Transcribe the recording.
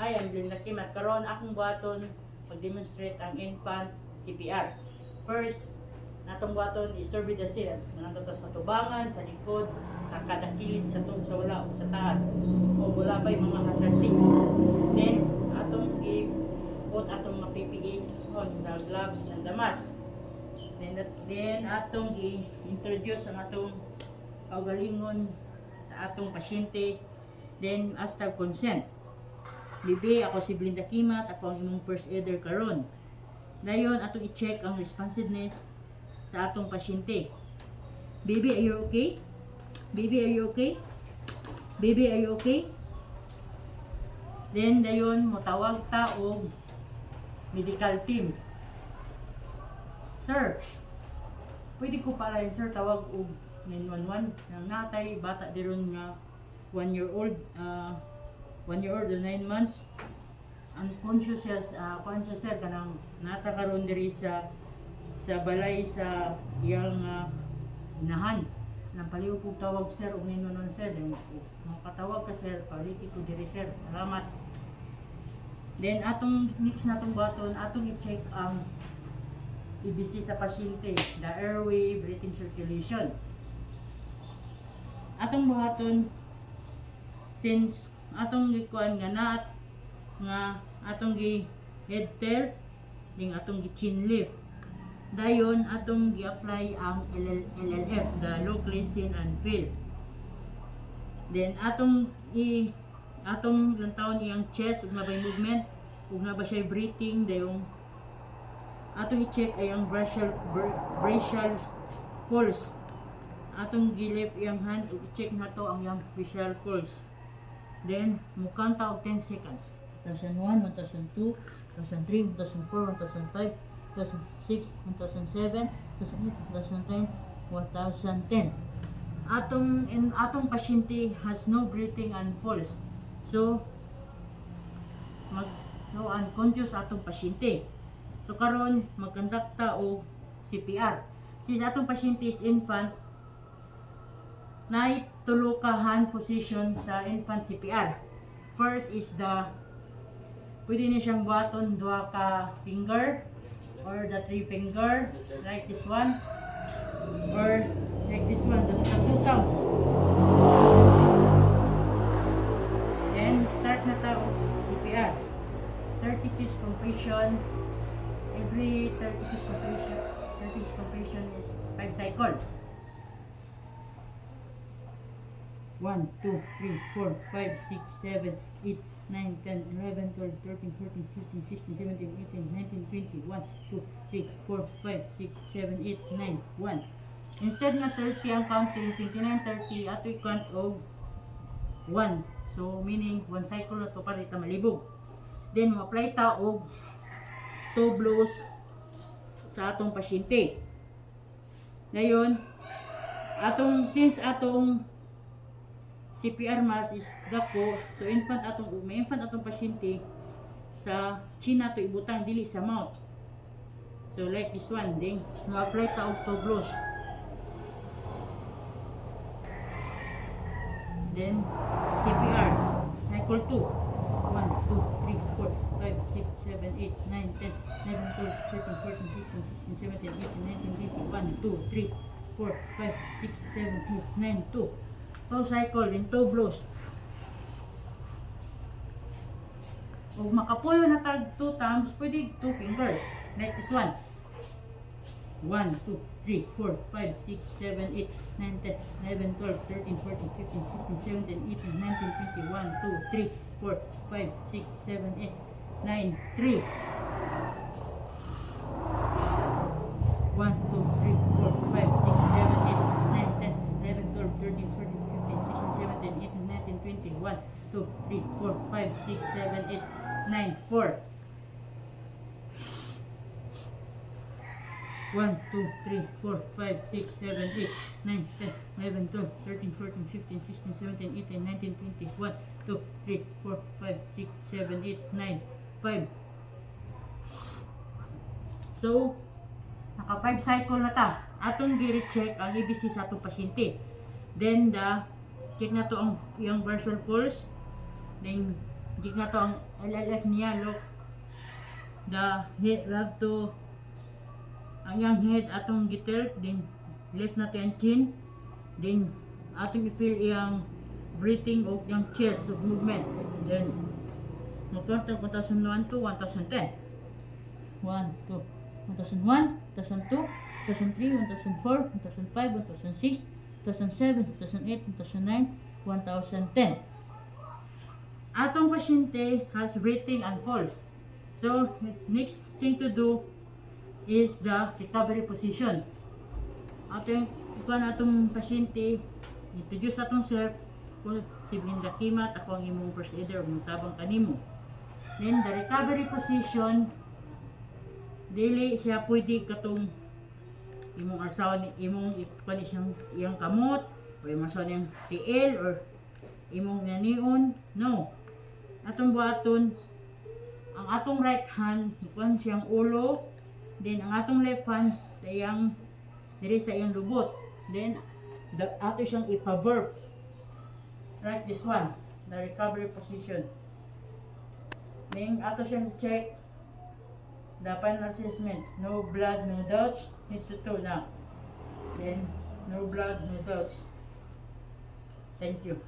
Hi, I'm Linda Kim at karon akong buhaton pag-demonstrate ang infant CPR. First, natong buhaton i-survey the scene. Nanto to sa tubangan, sa likod, sa kada kilid sa tub, sa wala o sa taas. O wala pa yung mga hazard things. Then, atong i-put atong mga PPEs on the gloves and the mask. Then atong i-introduce ang atong kaugalingon sa atong pasyente. Then, as tag consent. Bibi, ako si Blinda Kimat, ako ang imong first aider karon. Dayon, atong i-check ang responsiveness sa atong pasyente. Bibi, are you okay? Bibi, are you okay? Bibi, are you okay? Then, dayon, motawag ta og medical team. Sir, pwede ko pala yun, sir, tawag og 911 ng natay, bata diron nga 1 year old, 1 year old or 9 months, unconscious sir, kanang natakaroon diri sa balay sa iyang inahan. Nang paliw ko tawag sir, uminon nun sir, makatawag ka sir, paliki ko diri sir, salamat. Then atong next natong baton, atong i-check ang EBC sa pasyente, the airway, breathing circulation. Atong buhaton, since atong gikuan nga atong gi head tilt ning atong gi chin lift, dayon atong gi-apply ang LLF, the look, listen and feel. Then atong lantawon iyang chest ug nabay movement ug naba siya breathing, dayon atong i-check ay ang brachial pulse. Atong gi-lift iyang hand ug i-check nato ang iyang brachial pulse. Then, mukang taog 10 seconds. 2001, 2002, 2003, 2004, 2005, 2006, 2007, 2008, 2010, 2010. Atong pasyente has no breathing and pulse. So, unconscious atong pasyente. So, karon mag-conduct ta og CPR. Since atong pasyente is infant, na tulo ka hand position sa infant CPR. First is pwede niya siyang buhaton 2 ka finger or the 3 finger, like this one or like this one, that's the 2 count. Then start na tayo CPR. 30 chest compression. Every 30 chest compression is 5 cycles. 1, 2, 3, 4, 5, 6, 7, 8, 9, 10, 11, 12, 13, 14, 15, 16, 17, 18, 19, 20, 1, 2, 3, 4, 5, 6, 7, 8, 9, 1. Instead na 30 ang counting, 29, 30, ato i-count og 1. So, meaning, 1 cycle na ito para ita malibog. Then, ma-apply ta og 2 blows sa atong pasyente. Ngayon, since atong CPR mask is dako, so may infant atong pasyente sa chin nato ibutang, dili sa mouth. So like this one, then ma-apply ta og 2 blows. Then CPR cycle 2. 1, 2, 3, 4, 5, 6, 7, 8, 9, 10, 11, 12, 13, 14, 15, 16, 17, 18, 19, 20, 1, 2, 3, 4, 5, 6, 7, 8, 9, 2. 2 cycle in 2 blows. O makapuyo na tag 2 times, pwede 2 fingers. Like this one. 1, 2, 3, 4, 5, 6, 7, 8, 9, 10, 11, 12, 13, 14, 15, 16, 17, 18, 19, 20, 1, 2, 3, 4, 5, 6, 7, 8, 9, 3. 1, 2, 3, 4, 5, 6, 7, 8, 9, 10, 11, 12, 13, 14, 15, 16, 17, 18, 19, 20, 1, 2, 3, 4, 5, 6, 7, 8, 9, 4. 1, 2, 3, 4, 5, 6, 7, 8, 9, 10, 11, 12, 13, 14, 15, 16, 17, 18, 19, 20, 1, 2, 3, 4, 5, 6, 7, 8, 9, 5. So, naka 5 cycle na ta. Atong gi-recheck ang EBC sa atong pasyente. Then, check na to ang yung vertical pulse. Then, Di na to ang LLF niya, look. The head, we have to, ang yang head atong gitilt, then lift nato ang chin, then atong i-feel yung breathing o yung chest of movement. Then, mag-count 1001 to 1010. 1, 2, 1001, 1002, 1003, 1004, 1005, 1006, 2007, 2008, 2009, 1010. Atong pasyente has breathing and falls. So, next thing to do is the recovery position. Atong atong pasyente, introduce atong self, kung si Blinda Kimat, ako ang imong first aider, tabang kanimo. Then, the recovery position, dili siya pwede katong imong asawa ni imong ikon siyang iyang kamot o imong asawa niyang TL or imong nanion. No, atong buhaton ang atong right hand ikon siyang ulo, then ang atong left hand sa iyang diri sa iyang lubot, then ato siyang ipa-verb like this one, the recovery position. Then ato siyang check the final assessment. No blood, no doubts. Need to two now. Then, no blood, no doubts. Thank you.